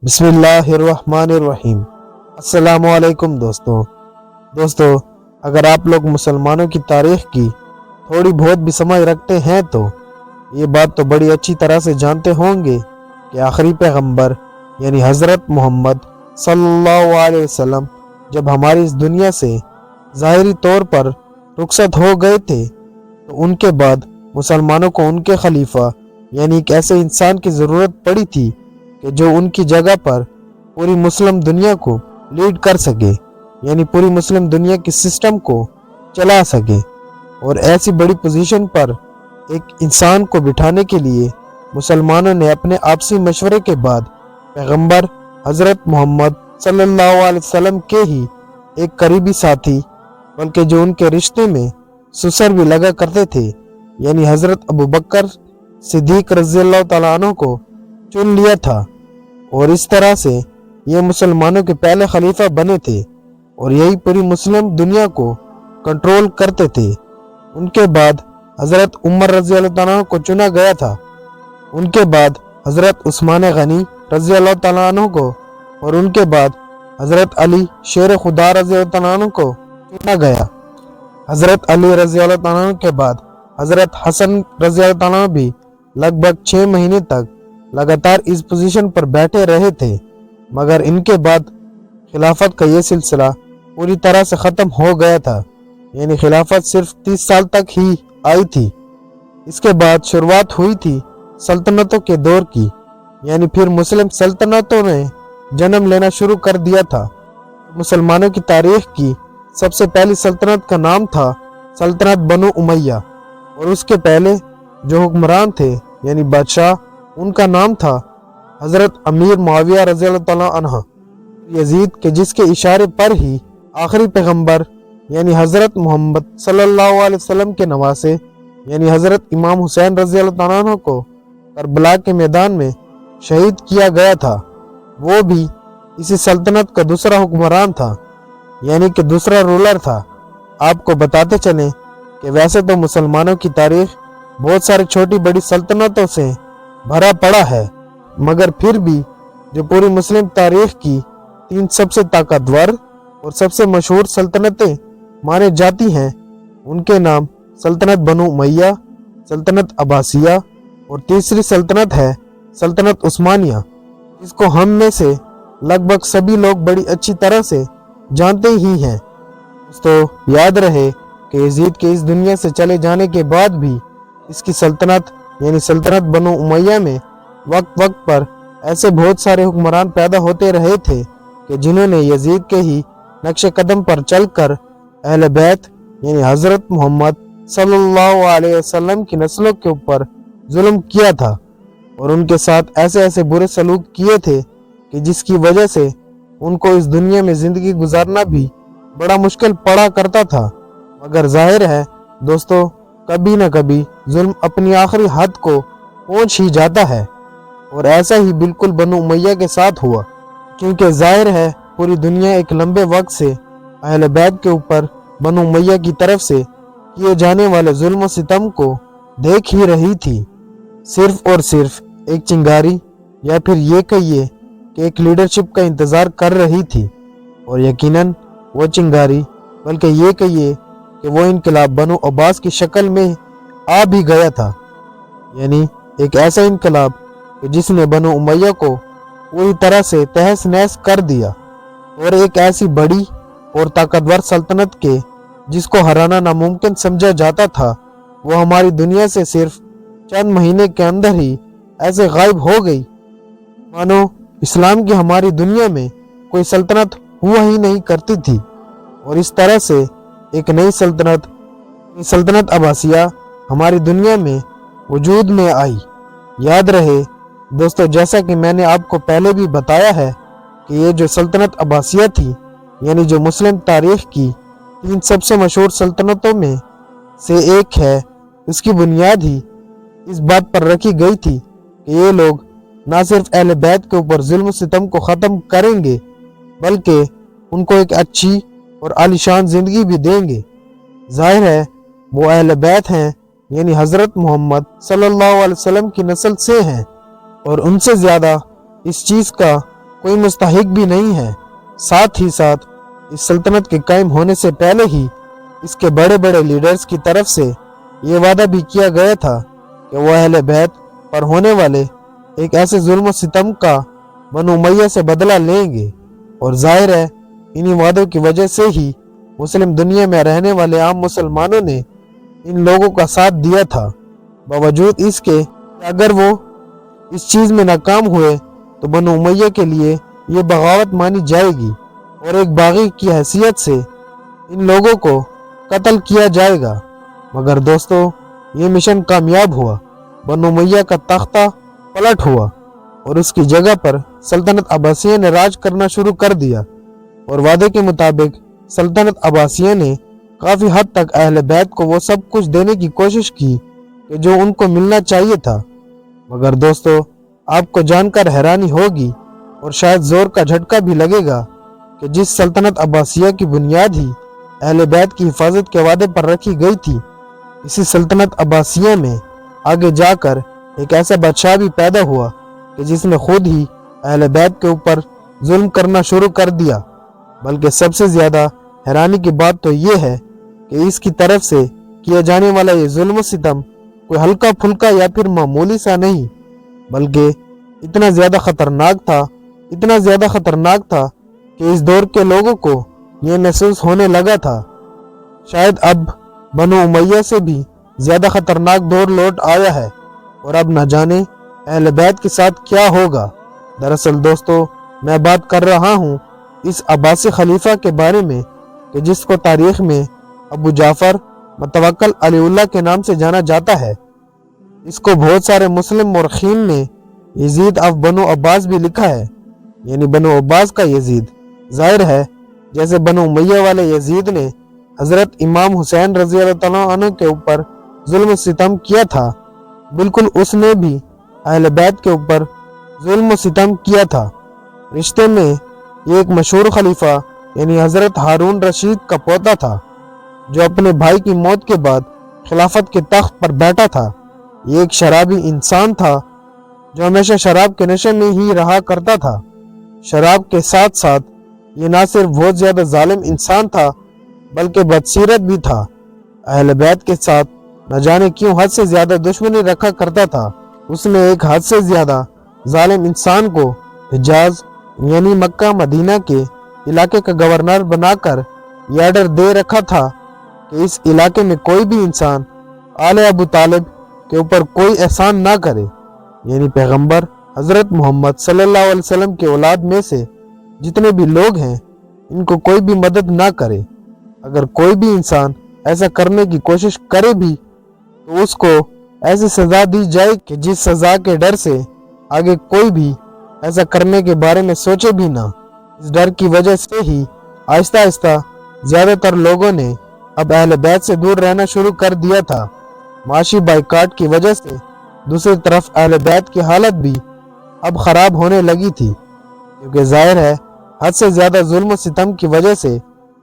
بسم اللہ الرحمن الرحیم۔ السلام علیکم دوستو، اگر آپ لوگ مسلمانوں کی تاریخ کی تھوڑی بہت بھی سمجھ رکھتے ہیں تو یہ بات تو بڑی اچھی طرح سے جانتے ہوں گے کہ آخری پیغمبر یعنی حضرت محمد صلی اللہ علیہ وسلم جب ہماری اس دنیا سے ظاہری طور پر رخصت ہو گئے تھے تو ان کے بعد مسلمانوں کو ان کے خلیفہ یعنی ایک ایسے انسان کی ضرورت پڑی تھی کہ جو ان کی جگہ پر پوری مسلم دنیا کو لیڈ کر سکے، یعنی پوری مسلم دنیا کی سسٹم کو چلا سکے۔ اور ایسی بڑی پوزیشن پر ایک انسان کو بٹھانے کے لیے مسلمانوں نے اپنے آپسی مشورے کے بعد پیغمبر حضرت محمد صلی اللہ علیہ وسلم کے ہی ایک قریبی ساتھی، بلکہ جو ان کے رشتے میں سسر بھی لگا کرتے تھے، یعنی حضرت ابوبکر صدیق رضی اللہ تعالیٰ عنہ کو چن لیا تھا، اور اس طرح سے یہ مسلمانوں کے پہلے خلیفہ بنے تھے اور یہی پوری مسلم دنیا کو کنٹرول کرتے تھے۔ ان کے بعد حضرت عمر رضی اللہ تعالیٰ عنہ کو چنا گیا تھا، ان کے بعد حضرت عثمان غنی رضی اللہ تعالیٰ عنہ کو، اور ان کے بعد حضرت علی شیر خدا رضی اللہ تعالیٰ عنہ کو چنا گیا۔ حضرت علی رضی اللہ تعالیٰ عنہ کے بعد حضرت حسن رضی اللہ تعالیٰ عنہ بھی لگ بھگ 6 مہینے تک لگاتار اس پوزیشن پر بیٹھے رہے تھے، مگر ان کے بعد خلافت کا یہ سلسلہ پوری طرح سے ختم ہو گیا تھا، یعنی خلافت صرف 30 سال تک ہی آئی تھی۔ اس کے بعد شروعات ہوئی تھی سلطنتوں کے دور کی، یعنی پھر مسلم سلطنتوں نے جنم لینا شروع کر دیا تھا۔ مسلمانوں کی تاریخ کی سب سے پہلی سلطنت کا نام تھا سلطنت بنو امیہ، اور اس کے پہلے جو حکمران تھے یعنی بادشاہ، ان کا نام تھا حضرت امیر معاویہ رضی اللہ تعالیٰ عنہ یزید کے، جس کے اشارے پر ہی آخری پیغمبر یعنی حضرت محمد صلی اللہ علیہ وسلم کے نواسے یعنی حضرت امام حسین رضی اللہ تعالیٰ عنہ کو کربلا کے میدان میں شہید کیا گیا تھا۔ وہ بھی اسی سلطنت کا دوسرا حکمران تھا، یعنی کہ دوسرا رولر تھا۔ آپ کو بتاتے چلیں کہ ویسے تو مسلمانوں کی تاریخ بہت ساری چھوٹی بڑی سلطنتوں سے بھرا پڑا ہے، مگر پھر بھی جو پوری مسلم تاریخ کی 3 سب سے طاقتور اور سب سے مشہور سلطنتیں مانے جاتی ہیں، ان کے نام سلطنت بنو امیہ، سلطنت عباسیہ، اور تیسری سلطنت ہے سلطنت عثمانیہ، جس کو ہم میں سے لگ بھگ سبھی لوگ بڑی اچھی طرح سے جانتے ہی ہیں۔ تو یاد رہے کہ یزید کے اس دنیا سے چلے جانے کے بعد بھی اس کی سلطنت یعنی سلطنت بنو امیہ میں وقت پر ایسے بہت سارے حکمران پیدا ہوتے رہے تھے کہ جنہوں نے یزید کے ہی نقش قدم پر چل کر اہل بیت یعنی حضرت محمد صلی اللہ علیہ وسلم کی نسلوں کے اوپر ظلم کیا تھا، اور ان کے ساتھ ایسے برے سلوک کیے تھے کہ جس کی وجہ سے ان کو اس دنیا میں زندگی گزارنا بھی بڑا مشکل پڑا کرتا تھا۔ مگر ظاہر ہے دوستو، کبھی نہ کبھی ظلم اپنی آخری حد کو پہنچ ہی جاتا ہے، اور ایسا ہی بالکل بنو امیہ کے ساتھ ہوا، کیونکہ ظاہر ہے پوری دنیا ایک لمبے وقت سے اہل بیت کے اوپر بنو امیہ کی طرف سے کیے جانے والے ظلم و ستم کو دیکھ ہی رہی تھی۔ صرف اور صرف ایک چنگاری یا پھر یہ کہیے کہ ایک لیڈرشپ کا انتظار کر رہی تھی، اور یقیناً وہ چنگاری، بلکہ یہ کہیے کہ وہ انقلاب بنو عباس کی شکل میں آ بھی گیا تھا، یعنی ایک ایسا انقلاب کہ جس نے بنو امیہ کو پوری طرح سے تہس نہس کر دیا، اور ایک ایسی بڑی اور طاقتور سلطنت کے جس کو ہرانا ناممکن سمجھا جاتا تھا، وہ ہماری دنیا سے صرف چند مہینے کے اندر ہی ایسے غائب ہو گئی مانو اسلام کی ہماری دنیا میں کوئی سلطنت ہوا ہی نہیں کرتی تھی۔ اور اس طرح سے ایک نئی سلطنت عباسیہ ہماری دنیا میں وجود میں آئی۔ یاد رہے دوستو، جیسا کہ میں نے آپ کو پہلے بھی بتایا ہے کہ یہ جو سلطنت عباسیہ تھی، یعنی جو مسلم تاریخ کی 3 سب سے مشہور سلطنتوں میں سے ایک ہے، اس کی بنیاد ہی اس بات پر رکھی گئی تھی کہ یہ لوگ نہ صرف اہل بیت کے اوپر ظلم و ستم کو ختم کریں گے، بلکہ ان کو ایک اچھی اور عالیشان زندگی بھی دیں گے۔ ظاہر ہے وہ اہل بیت ہیں، یعنی حضرت محمد صلی اللہ علیہ وسلم کی نسل سے ہیں، اور ان سے زیادہ اس چیز کا कोई मुस्तहिक भी नहीं है। साथ ही साथ इस सल्तनत के कायम होने से पहले ही इसके बड़े बड़े लीडर्स की तरफ से ये वादा भी किया गया था कि वो अहले बैत पर होने वाले एक ऐसे जुल्म सितम का बनु उमय्या से बदला लेंगे। और जाहिर है इन्हीं वादों की वजह से ही मुस्लिम दुनिया में रहने वाले आम मुसलमानों ने इन लोगों का साथ दिया था। बावजूद इसके कि अगर वो इस चीज़ में नाकाम हुए तो बनु उमय्या के लिए ये बगावत मानी जाएगी और एक बागी की हैसियत से इन लोगों को कत्ल किया जाएगा। मगर दोस्तों ये मिशन कामयाब हुआ। बनु उमय्या का तख्ता पलट हुआ और उसकी जगह पर सल्तनत अब्बासिया ने राज करना शुरू कर दिया। और वादे के मुताबिक सल्तनत अब्बासिया ने काफ़ी हद तक अहले बैत को वो सब कुछ देने की कोशिश की कि जो उनको मिलना चाहिए था। मगर दोस्तों आपको जानकर हैरानी होगी और शायद ज़ोर का झटका भी लगेगा कि जिस सल्तनत अब्बासिया की बुनियाद ही अहले बैत की हिफाजत के वादे पर रखी गई थी, इसी सल्तनत अब्बासिया में आगे जाकर एक ऐसा बादशाह भी पैदा हुआ कि जिसने खुद ही अहले बैत के ऊपर जुल्म करना शुरू कर दिया। बल्कि सबसे ज़्यादा हैरानी की बात तो ये है कि इसकी तरफ से किया जाने वाला ये जुल्म सितम कोई हल्का फुल्का या फिर मामूली सा नहीं, बल्कि इतना ज़्यादा ख़तरनाक था कि इस दौर के लोगों को ये महसूस होने लगा था शायद अब बनु उमय्या से भी ज़्यादा ख़तरनाक दौर लौट आया है और अब न जाने अहले बैत के साथ क्या होगा। दरअसल दोस्तों मैं बात कर रहा हूँ इस अब्बासी खलीफा के बारे में कि जिसको तारीख में अबू जाफ़र मुतवक्किल अलीउल्लाह के नाम से जाना जाता है। इसको बहुत सारे मुस्लिम मौरखीन ने यजीद ऑफ बनु अब्बास भी लिखा है, यानी बनु अब्बास का यजीद। जाहिर है जैसे बनु उमय्या वाले यजीद ने हज़रत इमाम हुसैन रज़ी अल्लाह तआला अन्हु के ऊपर जुल्म सितम किया था, बिल्कुल उसने भी अहले बैत के ऊपर जुल्म सितम किया था। रिश्ते में ये एक मशहूर खलीफा यानी हज़रत हारून रशीद का पोता था जो अपने भाई की मौत के बाद खिलाफत के तख्त पर बैठा था। ये एक शराबी इंसान था जो हमेशा शराब के नशे में ही रहा करता था। शराब के साथ साथ ये ना सिर्फ बहुत ज़्यादा जालिम इंसान था बल्कि बदसीरत भी था। अहले बैत के साथ न जाने क्यों हद से ज़्यादा दुश्मनी रखा करता था। उसने एक हद से ज़्यादा जालिम इंसान को हिजाज यानी मक्का मदीना के इलाके का गवर्नर बनाकर यह ऑर्डर दे रखा था कि इस इलाके में कोई भी इंसान आले अबू तालिब के ऊपर कोई एहसान ना करे, यानी पैगंबर हज़रत मोहम्मद सल्लल्लाहु अलैहि वसल्लम के औलाद में से जितने भी लोग हैं इनको कोई भी मदद ना करे। अगर कोई भी इंसान ऐसा करने की कोशिश करे भी तो उसको ऐसी सज़ा दी जाए कि जिस सज़ा के डर से आगे कोई भी ऐसा करने के बारे में सोचे भी ना। इस डर की वजह से ही आहिस्ता आहिस्ता ज़्यादातर लोगों ने अब अहले बैत से दूर रहना शुरू कर दिया था। माशी बाइकाट की वजह से दूसरी तरफ अहले बैत की हालत भी अब ख़राब होने लगी थी, क्योंकि जाहिर है हद से ज़्यादा जुल्म सितम की वजह से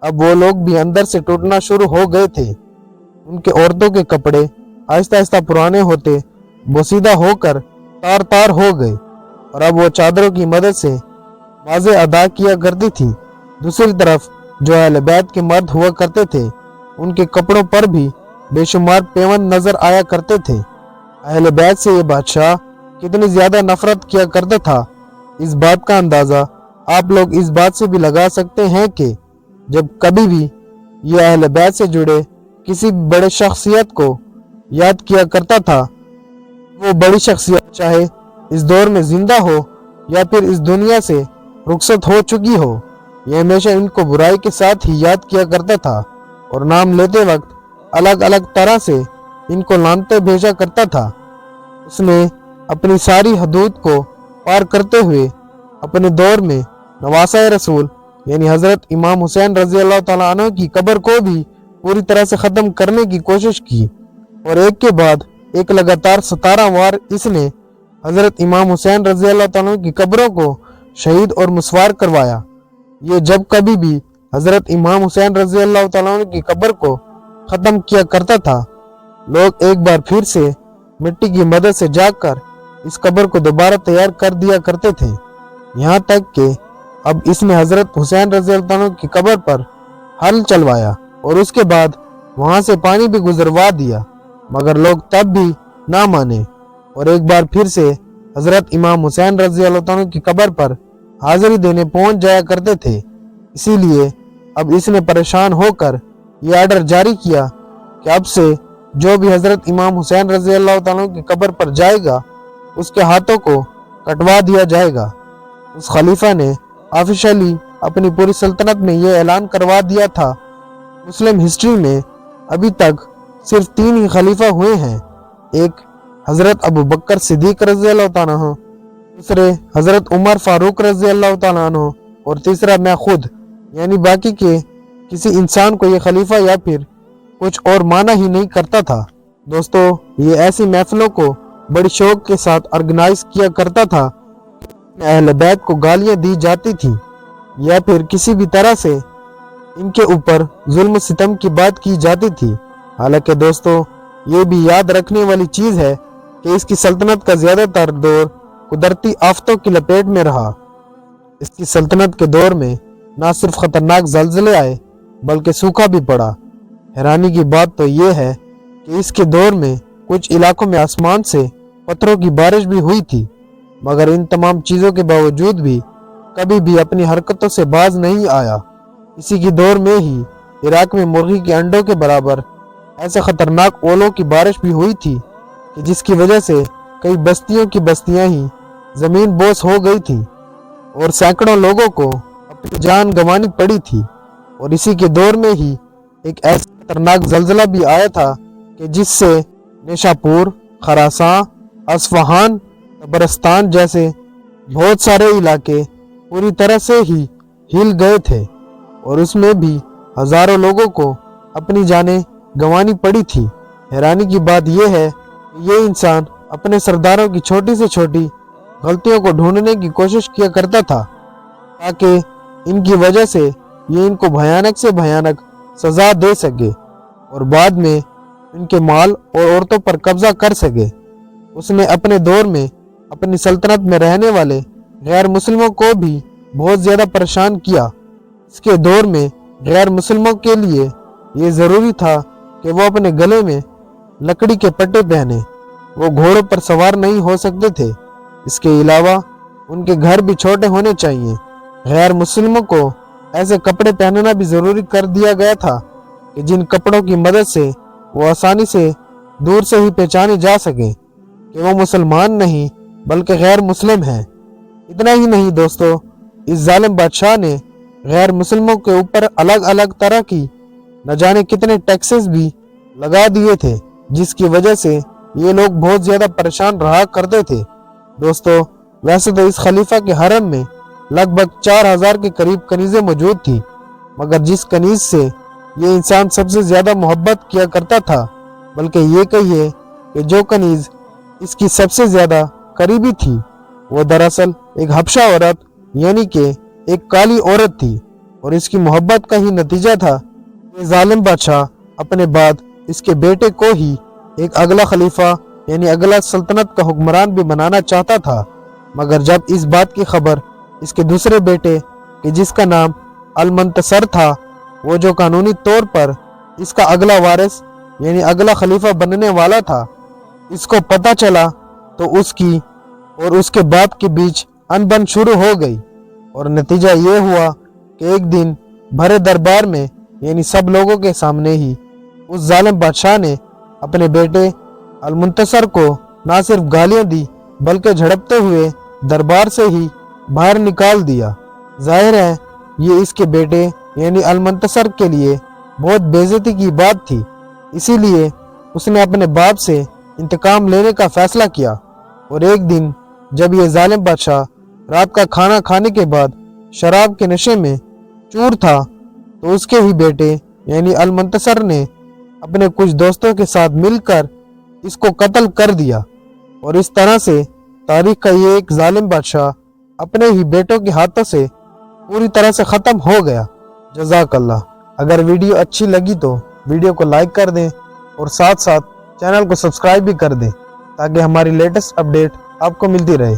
अब वो लोग भी अंदर से टूटना शुरू हो गए थे। उनके औरतों के कपड़े आहिस्ता आहिस्ता पुराने होते बोसीदा होकर तार तार हो गए और अब वो चादरों की मदद से नमाज़ें अदा किया करती थी। दूसरी तरफ जो अहले बैत के मर्द हुआ करते थे उनके कपड़ों पर भी बेशुमार पेवन नजर आया करते थे। अहले बैत से ये बादशाह कितनी ज्यादा नफरत किया करता था, इस बात का अंदाजा आप लोग इस बात से भी लगा सकते हैं कि जब कभी भी ये अहले बैत से जुड़े किसी बड़े शख्सियत को याद किया करता था, वो बड़ी शख्सियत चाहे इस दौर में जिंदा हो या फिर इस दुनिया से रुखसत हो चुकी हो, ये हमेशा इनको बुराई के साथ ही याद किया करता था और नाम लेते वक्त अलग अलग तरह से इनको लानते भेजा करता था। उसने अपनी सारी हदूद को पार करते हुए अपने दौर में नवासा रसूल यानी हज़रत इमाम हुसैन रज़ी अल्लाह तआला अन्हु की कब्र को भी पूरी तरह से ख़त्म करने की कोशिश की और एक के बाद एक लगातार 17 बार इसने हज़रत इमाम हुसैन रज़ी अल्लाह तआला अन्हु की कब्रों को शहीद और मुसवार करवाया। ये जब कभी भी हज़रत इमाम हुसैन रज़ी अल्लाह तआला अन्हु की कब्र को ख़त्म किया करता था, लोग एक बार फिर से मिट्टी की मदद से जाकर इस कब्र को दोबारा तैयार कर दिया करते थे। यहाँ तक कि अब इसने हजरत हुसैन रज़ी अल्लाह अन्हु की कब्र पर हल चलवाया और उसके बाद वहां से पानी भी गुजरवा दिया, मगर लोग तब भी ना माने और एक बार फिर से हजरत इमाम हुसैन रज़ी अल्लाह अन्हु की कब्र पर हाजिरी देने पहुंच जाया करते थे। इसीलिए अब इसने परेशान होकर यह आर्डर जारी किया कि अब से जो भी हजरत इमाम हुसैन रज़ी अल्लाह अन्हु की कब्र पर जाएगा उसके हाथों को कटवा दिया जाएगा। उस खलीफा ने ऑफिशियली अपनी पूरी सल्तनत में यह ऐलान करवा दिया था। मुस्लिम हिस्ट्री में अभी तक सिर्फ 3 ही खलीफा हुए हैं, एक हजरत अबू बकर सिद्दीक रज़ी अल्लाह तआला अन्हु, दूसरे हजरत उमर फारूक रज़ी अल्लाह तआला अन्हु और तीसरा मैं खुद, यानी बाकी के किसी इंसान को ये खलीफा या फिर कुछ और माना ही नहीं करता था। दोस्तों, ये ऐसी महफिलों को बड़ी शौक के साथ ऑर्गेनाइज किया करता था, अहले बैत को गालियां दी जाती थी या फिर किसी भी तरह से इनके ऊपर जुल्म सितम की बात की जाती थी। हालांकि दोस्तों, ये भी याद रखने वाली चीज है कि इसकी सल्तनत का ज्यादातर दौर कुदरती आफतों की लपेट में रहा। इसकी सल्तनत के दौर में न सिर्फ खतरनाक जल्जले आए बल्कि सूखा भी पड़ा। हैरानी की बात तो यह है कि इसके दौर में कुछ इलाकों में आसमान से पत्थरों की बारिश भी हुई थी, मगर इन तमाम चीज़ों के बावजूद भी कभी भी अपनी हरकतों से बाज नहीं आया। इसी के दौर में ही इराक में मुर्गी के अंडों के बराबर ऐसे खतरनाक ओलों की बारिश भी हुई थी कि जिसकी वजह से कई बस्तियों की बस्तियां ही जमीन बोस हो गई थी और सैकड़ों लोगों को अपनी जान गंवानी पड़ी थी। और इसी के दौर में ही एक ऐसा खतरनाक जल्जला भी आया था कि जिससे निशापुर, खरासान, असफहान, तबरस्तान जैसे बहुत सारे इलाके पूरी तरह से ही हिल गए थे और उसमें भी हजारों लोगों को अपनी जानें गंवानी पड़ी थी। हैरानी की बात यह है कि ये इंसान अपने सरदारों की छोटी से छोटी गलतियों को ढूंढने की कोशिश किया करता था ताकि इनकी वजह से ये इनको भयानक से भयानक सजा दे सके और बाद में इनके माल और औरतों पर कब्जा कर सके। उसने अपने दौर में अपनी सल्तनत में रहने वाले गैर मुस्लिमों को भी बहुत ज़्यादा परेशान किया। इसके दौर में गैर मुस्लिमों के लिए ये ज़रूरी था कि वो अपने गले में लकड़ी के पट्टे पहने, वो घोड़ों पर सवार नहीं हो सकते थे। इसके अलावा उनके घर भी छोटे होने चाहिए। गैर मुस्लिमों को ऐसे कपड़े पहनना भी ज़रूरी कर दिया गया था कि जिन कपड़ों की मदद से वो आसानी से दूर से ही पहचाने जा सके कि वो मुसलमान नहीं बल्कि गैर मुस्लिम हैं। इतना ही नहीं दोस्तों, इस जालिम बादशाह ने गैर मुस्लिमों के ऊपर अलग अलग तरह की न जाने कितने टैक्सेस भी लगा दिए थे, जिसकी वजह से ये लोग बहुत ज़्यादा परेशान रहा करते थे। दोस्तों, वैसे तो इस खलीफा के हरम में लगभग 4000 के करीब कनीज़ें मौजूद थी, मगर जिस कनीज़ से ये इंसान सबसे ज़्यादा मोहब्बत किया करता था, बल्कि ये कहिए कि जो कनीज़ इसकी सबसे ज़्यादा करीबी थी, वो दरअसल एक हबशा औरत यानी कि एक काली औरत थी। और इसकी मोहब्बत का ही नतीजा था कि जालिम बादशाह अपने बाद इसके बेटे को ही एक अगला खलीफा यानी अगला सल्तनत का हुक्मरान भी बनाना चाहता था। मगर जब इस बात की खबर इसके दूसरे बेटे कि जिसका नाम अल-मुंतसर था, वो जो कानूनी तौर पर इसका अगला वारिस यानी अगला खलीफा बनने वाला था, इसको पता चला तो उसकी और उसके बाप के बीच अनबन शुरू हो गई। और नतीजा ये हुआ कि एक दिन भरे दरबार में यानी सब लोगों के सामने ही उस जालिम बादशाह ने अपने बेटे अल-मुंतसर को ना सिर्फ गालियां दी बल्कि झड़पते हुए दरबार से ही बाहर निकाल दिया। जाहिर है ये इसके बेटे यानी अल-मुंतसर के लिए बहुत बेइज्जती की बात थी, इसीलिए उसने अपने बाप से इंतकाम लेने का फैसला किया। और एक दिन जब ये जालिम बादशाह रात का खाना खाने के बाद शराब के नशे में चूर था, तो उसके ही बेटे यानी अल-मुंतसर ने अपने कुछ दोस्तों के साथ मिलकर इसको कत्ल कर दिया। और इस तरह से तारीख का ये एक जालिम बादशाह अपने ही बेटों के हाथों से पूरी तरह से ख़त्म हो गया। जज़ाकल्लाह। अगर वीडियो अच्छी लगी तो वीडियो को लाइक कर दें और साथ साथ चैनल को सब्सक्राइब भी कर दें ताकि हमारी लेटेस्ट अपडेट आपको मिलती रहे।